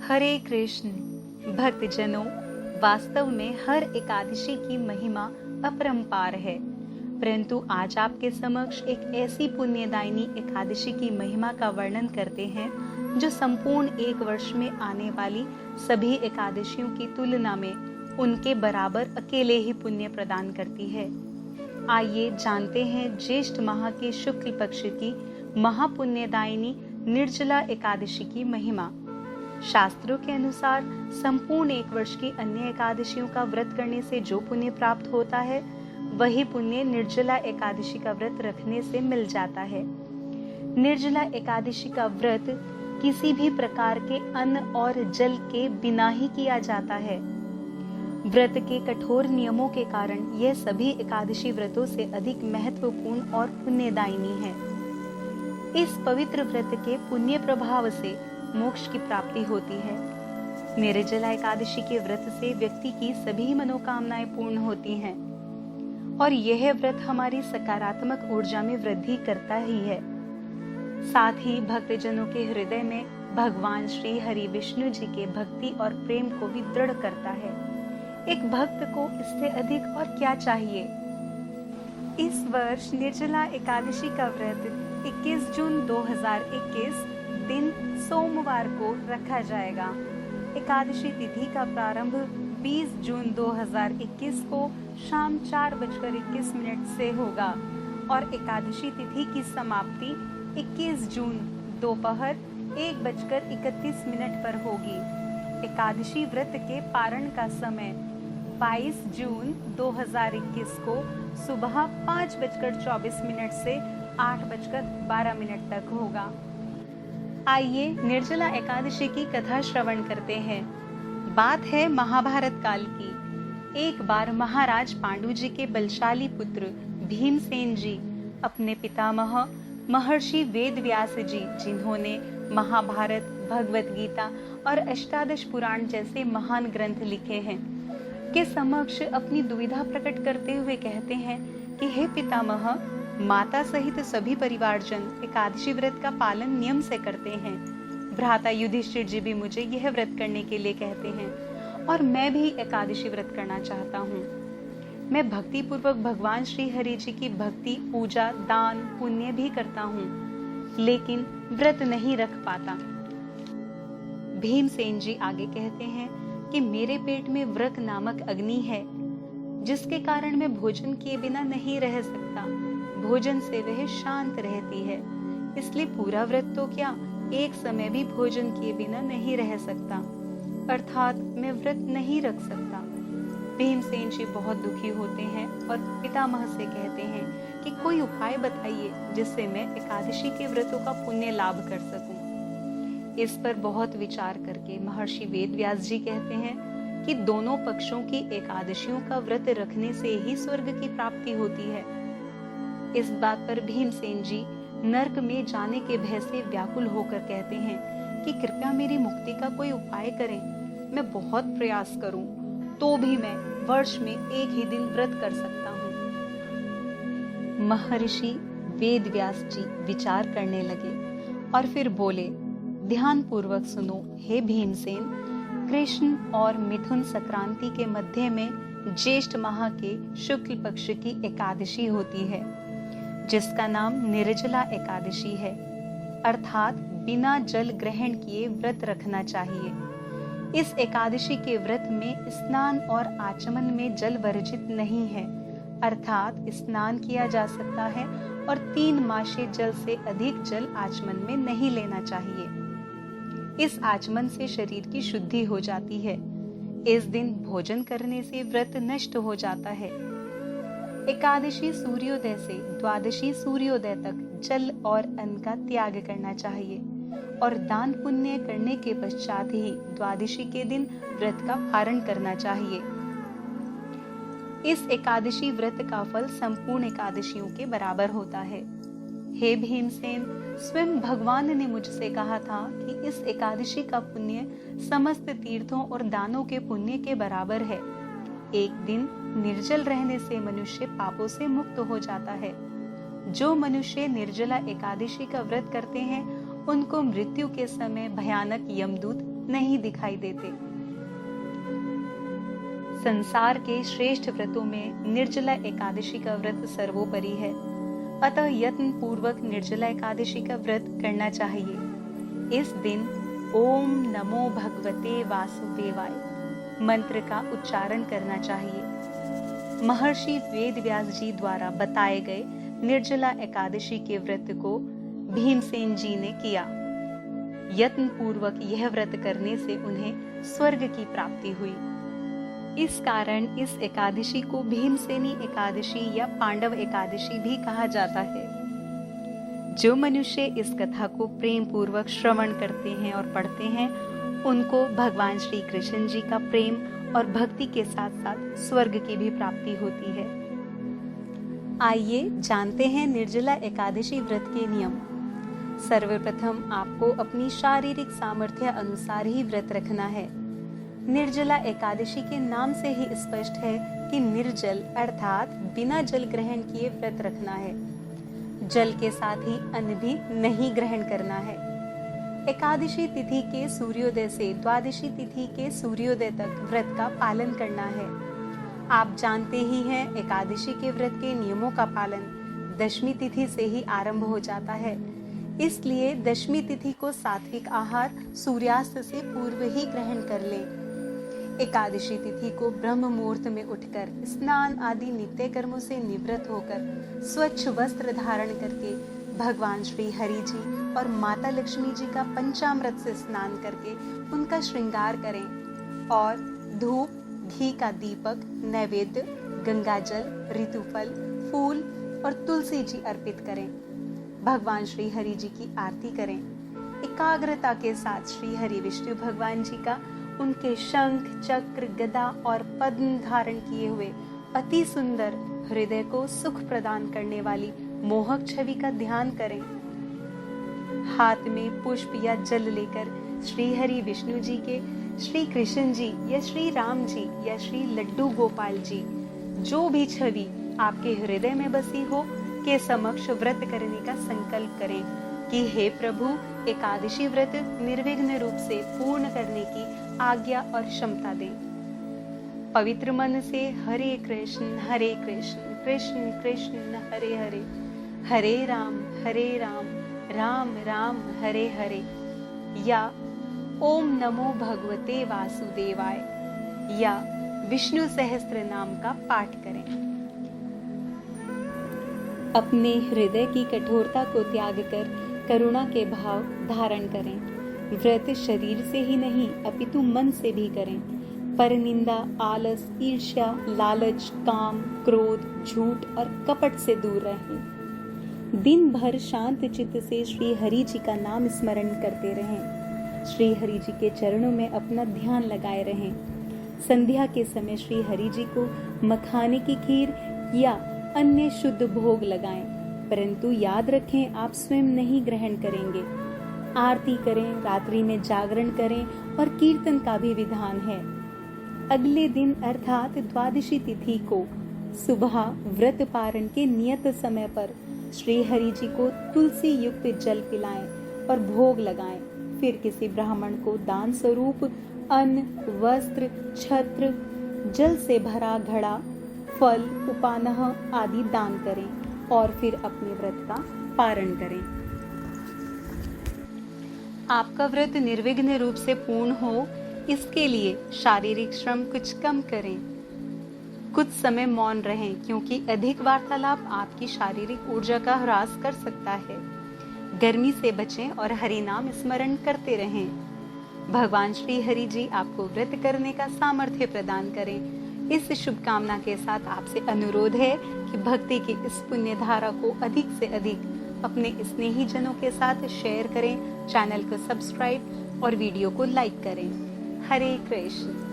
हरे कृष्ण भक्तजनों, वास्तव में हर एकादशी की महिमा अपरंपार है, परंतु आज आपके समक्ष एक ऐसी पुण्यदायिनी एकादशी की महिमा का वर्णन करते हैं जो संपूर्ण एक वर्ष में आने वाली सभी एकादशियों की तुलना में उनके बराबर अकेले ही पुण्य प्रदान करती है। आइए जानते हैं ज्येष्ठ माह के शुक्ल पक्ष की महापुण्यदायिनी निर्जला एकादशी की महिमा। शास्त्रों के अनुसार संपूर्ण एक वर्ष की अन्य एकादशियों का व्रत करने से जो पुण्य प्राप्त होता है, वही पुण्य निर्जला एकादशी का व्रत रखने से मिल जाता है। निर्जला एकादशी का व्रत किसी भी प्रकार के अन्न और जल के बिना ही किया जाता है। व्रत के कठोर नियमों के कारण यह सभी एकादशी व्रतों से अधिक महत्वपूर्ण और पुण्यदायिनी है। इस पवित्र व्रत के पुण्य प्रभाव से मोक्ष की प्राप्ति होती है। निर्जला एकादशी के व्रत से व्यक्ति की सभी मनोकामनाएं पूर्ण होती हैं और यह व्रत हमारी सकारात्मक ऊर्जा में वृद्धि करता ही है। साथ ही भक्तजनों के हृदय में भगवान श्री हरि विष्णु जी के भक्ति और प्रेम को भी दृढ़ करता है। एक भक्त को इससे अधिक और क्या चाहिए। इस वर्ष निर्जला एकादशी का व्रत 21 जून 2021 दिन सोमवार को रखा जाएगा। एकादशी तिथि का प्रारंभ 20 जून 2021 को शाम 4:21 से होगा और एकादशी तिथि की समाप्ति 21 जून दोपहर 1:31 पर होगी। एकादशी व्रत के पारण का समय 22 जून 2021 को सुबह 5:24 से 8:12 तक होगा। आइए निर्जला एकादशी की कथा श्रवण करते हैं। बात है महाभारत काल की। एक बार महाराज पांडु जी के बलशाली पुत्र भीमसेन जी अपने पितामह महर्षि वेदव्यास जी, जिन्होंने महाभारत, भगवत गीता और अष्टादश पुराण जैसे महान ग्रंथ लिखे हैं, के समक्ष अपनी दुविधा प्रकट करते हुए कहते हैं कि हे पितामह, माता सहित सभी परिवारजन एकादशी व्रत का पालन नियम से करते हैं। भ्राता युधिष्ठिर जी भी मुझे यह व्रत करने के लिए कहते हैं और मैं भी एकादशी व्रत करना चाहता हूँ। मैं भक्ति पूर्वक भगवान श्री हरि जी की भक्ति, पूजा, दान, पुण्य भी करता हूँ, लेकिन व्रत नहीं रख पाता। भीमसेन जी आगे कहते हैं कि मेरे पेट में व्रक नामक अग्नि है, जिसके कारण मैं भोजन किए बिना नहीं रह सकता। भोजन से वह शांत रहती है, इसलिए पूरा व्रत तो क्या, एक समय भी भोजन किए बिना नहीं रह सकता, अर्थात मैं व्रत नहीं रख सकता। भीमसेन जी बहुत दुखी होते हैं और पितामह से कहते हैं कि कोई उपाय बताइए जिससे मैं एकादशी के व्रतों का पुण्य लाभ कर सकूं। इस पर बहुत विचार करके महर्षि वेदव्यास जी कहते हैं कि दोनों पक्षों की एकादशियों का व्रत रखने से ही स्वर्ग की प्राप्ति होती है। इस बात पर भीमसेन जी नरक में जाने के भय से व्याकुल होकर कहते हैं कि कृपया मेरी मुक्ति का कोई उपाय करें। मैं बहुत प्रयास करूं तो भी मैं वर्ष में एक ही दिन व्रत कर सकता हूं। महर्षि वेदव्यास जी विचार करने लगे और फिर बोले, ध्यान पूर्वक सुनो हे भीमसेन, कृष्ण और मिथुन संक्रांति के मध्य में ज्येष्ठ माह के शुक्ल पक्ष की एकादशी होती है, जिसका नाम निर्जला एकादशी है, अर्थात बिना जल ग्रहण किए व्रत रखना चाहिए। इस एकादशी के व्रत में स्नान और आचमन में जल वर्जित नहीं है, अर्थात स्नान किया जा सकता है और 3 मासे जल से अधिक जल आचमन में नहीं लेना चाहिए। इस आचमन से शरीर की शुद्धि हो जाती है। इस दिन भोजन करने से व्रत नष्ट हो जाता है। एकादशी सूर्योदय से द्वादशी सूर्योदय तक जल और अन्न का त्याग करना चाहिए और दान पुण्य करने के पश्चात ही द्वादशी के दिन व्रत का पारण करना चाहिए। इस एकादशी व्रत का फल संपूर्ण एकादशियों के बराबर होता है। हे भीमसेन, स्वयं भगवान ने मुझसे कहा था कि इस एकादशी का पुण्य समस्त तीर्थों और दानों के पुण्य के बराबर है। एक दिन निर्जल रहने से मनुष्य पापों से मुक्त हो जाता है। जो मनुष्य निर्जला एकादशी का व्रत करते हैं, उनको मृत्यु के समय भयानक यमदूत नहीं दिखाई देते। संसार के श्रेष्ठ व्रतों में निर्जला एकादशी का व्रत सर्वोपरि है, अतः यत्न पूर्वक निर्जला एकादशी का व्रत करना चाहिए। इस दिन ओम नमो भगवते वासुदेवाय मंत्र का उच्चारण करना चाहिए। महर्षि वेदव्यास जी द्वारा बताए गए निर्जला एकादशी के व्रत को भीमसेन जी ने किया। यत्न पूर्वक यह व्रत करने से उन्हें स्वर्ग की प्राप्ति हुई। इस कारण इस एकादशी को भीमसेनी एकादशी या पांडव एकादशी भी कहा जाता है। जो मनुष्य इस कथा को प्रेम पूर्वक श्रवण करते हैं और पढ़ते हैं, उनको भगवान श्री कृष्ण जी का प्रेम और भक्ति के साथ साथ स्वर्ग की भी प्राप्ति होती है। आइए जानते हैं निर्जला एकादशी व्रत के नियम। सर्वप्रथम आपको अपनी शारीरिक सामर्थ्य अनुसार ही व्रत रखना है। निर्जला एकादशी के नाम से ही स्पष्ट है कि निर्जल अर्थात बिना जल ग्रहण किए व्रत रखना है। जल के साथ ही अन्न भी नहीं ग्रहण करना है। एकादशी तिथि के सूर्योदय से द्वादशी तिथि के सूर्योदय तक व्रत का पालन करना है। आप जानते ही हैं, एकादशी के व्रत के नियमों का पालन दशमी तिथि से ही आरंभ हो जाता है। इसलिए दशमी तिथि को सात्विक आहार सूर्यास्त से पूर्व ही ग्रहण कर लें। एकादशी तिथि को ब्रह्म मुहूर्त में उठकर स्नान आदि नित्य कर्मों से निवृत्त होकर स्वच्छ वस्त्र धारण करके भगवान श्री हरि जी और माता लक्ष्मी जी का पंचामृत से स्नान करके उनका श्रृंगार करें और धूप, घी का दीपक, नैवेद्य, गंगाजल, ऋतुफल, फूल और तुलसी जी अर्पित करें। भगवान श्री हरि जी की आरती करें। एकाग्रता के साथ श्री हरि विष्णु भगवान जी का उनके शंख, चक्र, गदा और पद्म धारण किए हुए अति सुंदर, हृदय को सुख प्रदान करने वाली मोहक छवि का ध्यान करें। हाथ में पुष्प या जल लेकर श्री हरि विष्णु जी के, श्री कृष्ण जी या श्री राम जी या श्री लड्डू गोपाल जी, जो भी छवि आपके हृदय में बसी हो, के समक्ष व्रत करने का संकल्प करें कि हे प्रभु, एकादशी व्रत निर्विघ्न रूप से पूर्ण करने की आज्ञा और क्षमता दें। पवित्र मन से हरे कृष्ण कृष्ण कृष्ण हरे हरे, हरे राम राम राम हरे हरे, या ओम नमो भगवते वासुदेवाय या विष्णु सहस्त्र नाम का पाठ करें। अपने हृदय की कठोरता को त्याग कर करुणा के भाव धारण करें। व्रत शरीर से ही नहीं अपितु मन से भी करें। परनिंदा, आलस, ईर्ष्या, लालच, काम, क्रोध, झूठ और कपट से दूर रहें। दिन भर शांत चित्त से श्री हरि जी का नाम स्मरण करते रहें। श्री हरि जी के चरणों में अपना ध्यान लगाए रहें। संध्या के समय श्री हरि जी को मखाने की खीर या अन्य शुद्ध भोग लगाएं, परंतु याद रखें आप स्वयं नहीं ग्रहण करेंगे। आरती करें, रात्रि में जागरण करें और कीर्तन का भी विधान है। अगले दिन अर्थात द्वादशी तिथि को सुबह व्रत पारण के नियत समय पर श्री हरि जी को तुलसी युक्त जल पिलाएं और भोग लगाएं। फिर किसी ब्राह्मण को दान स्वरूप अन्न, वस्त्र, छत्र, जल से भरा घड़ा, फल, उपानह आदि दान करें और फिर अपने व्रत का पारण करें। आपका व्रत निर्विघ्न रूप से पूर्ण हो, इसके लिए शारीरिक श्रम कुछ कम करें। कुछ समय मौन रहें, क्योंकि अधिक वार्तालाप आपकी शारीरिक ऊर्जा का ह्रास कर सकता है। गर्मी से बचें और हरि नाम स्मरण करते रहें। भगवान श्री हरि जी आपको व्रत करने का सामर्थ्य प्रदान करें। इस शुभकामना के साथ आपसे अनुरोध है कि भक्ति की इस पुण्य धारा को अधिक से अधिक अपने स्नेही जनों के साथ शेयर करें, चैनल को सब्सक्राइब और वीडियो को लाइक करें। हरे कृष्ण।